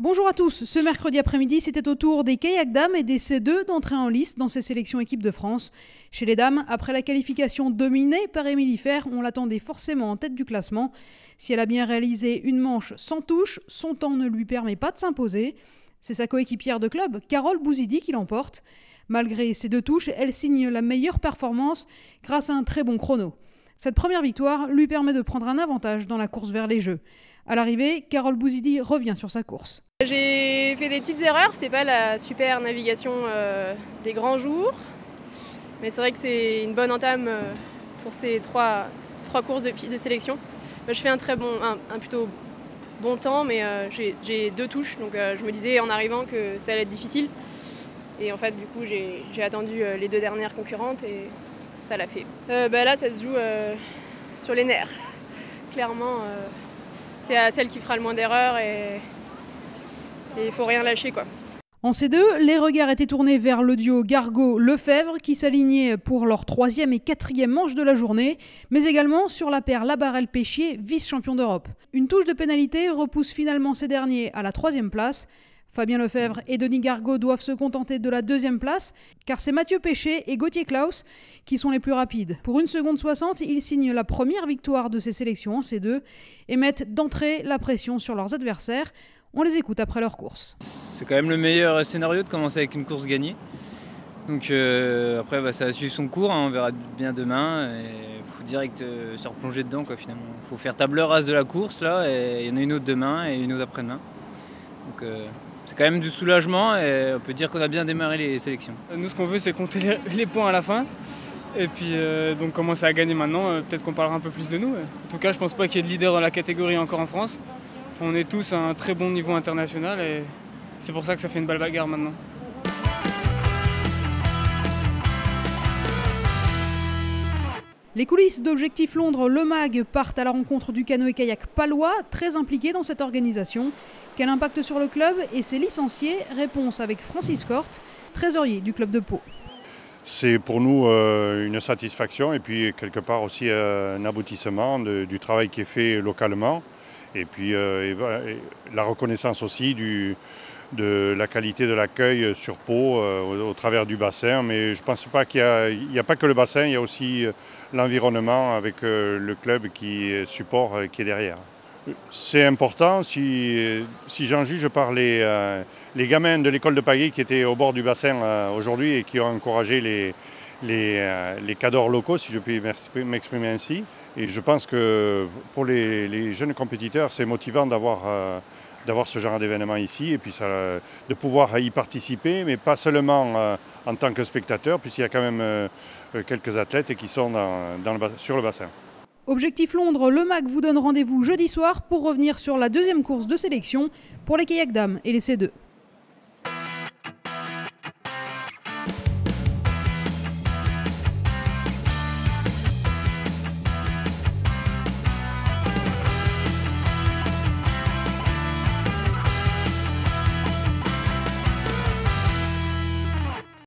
Bonjour à tous, ce mercredi après-midi, c'était au tour des kayak dames et des C2 d'entrer en lice dans ces sélections équipes de France. Chez les dames, après la qualification dominée par Émilie Fer, on l'attendait forcément en tête du classement. Si elle a bien réalisé une manche sans touche, son temps ne lui permet pas de s'imposer. C'est sa coéquipière de club, Carole Bouzidi, qui l'emporte. Malgré ses 2 touches, elle signe la meilleure performance grâce à un très bon chrono. Cette première victoire lui permet de prendre un avantage dans la course vers les Jeux. À l'arrivée, Carole Bouzidi revient sur sa course. J'ai fait des petites erreurs, c'était pas la super navigation des grands jours, mais c'est vrai que c'est une bonne entame pour ces trois courses de sélection. Je fais un plutôt bon temps, mais j'ai 2 touches, donc je me disais en arrivant que ça allait être difficile. Et en fait, du coup, j'ai attendu les 2 dernières concurrentes et ça l'a fait. Là, ça se joue sur les nerfs. Clairement, c'est à celle qui fera le moins d'erreurs et il faut rien lâcher, quoi. En C2, les regards étaient tournés vers le duo Gargaud-Lefebvre qui s'alignait pour leur 3e et 4e manche de la journée, mais également sur la paire Labarelle-Péchier, vice-champion d'Europe. Une touche de pénalité repousse finalement ces derniers à la 3e place. Fabien Lefebvre et Denis Gargaud doivent se contenter de la 2e place, car c'est Mathieu Péché et Gauthier Klaus qui sont les plus rapides. Pour 1 seconde 60, ils signent la première victoire de ces sélections en C2 et mettent d'entrée la pression sur leurs adversaires. On les écoute après leur course. C'est quand même le meilleur scénario de commencer avec une course gagnée. Donc après, ça va suivre son cours, hein, on verra bien demain. Il faut direct se replonger dedans, quoi, finalement. Il faut faire table rase de la course, là, et il y en a une autre demain et une autre après-demain. Donc c'est quand même du soulagement et on peut dire qu'on a bien démarré les sélections. Nous, ce qu'on veut, c'est compter les points à la fin. Et puis donc commencer à gagner maintenant, peut-être qu'on parlera un peu plus de nous. En tout cas, je ne pense pas qu'il y ait de leader dans la catégorie encore en France. On est tous à un très bon niveau international et c'est pour ça que ça fait une belle bagarre maintenant. Les coulisses d'Objectif Londres, le MAG, partent à la rencontre du canoë-kayak palois, très impliqué dans cette organisation. Quel impact sur le club et ses licenciés? Réponse avec Francis Corte, trésorier du club de Pau. C'est pour nous une satisfaction et puis quelque part aussi un aboutissement du travail qui est fait localement. Et puis la reconnaissance aussi de la qualité de l'accueil sur Pau au travers du bassin. Mais je ne pense pas qu'il n'y a pas que le bassin, il y a aussi l'environnement avec le club qui support, qui est derrière. C'est important, si j'en juge par les gamins de l'école de pagaie qui étaient au bord du bassin aujourd'hui et qui ont encouragé les cadors locaux, si je puis m'exprimer ainsi. Et je pense que pour les jeunes compétiteurs, c'est motivant d'avoir ce genre d'événement ici et puis de pouvoir y participer, mais pas seulement en tant que spectateur, puisqu'il y a quand même quelques athlètes qui sont sur le bassin. Objectif Londres, le MAG vous donne rendez-vous jeudi soir pour revenir sur la 2e course de sélection pour les kayak dames et les C2.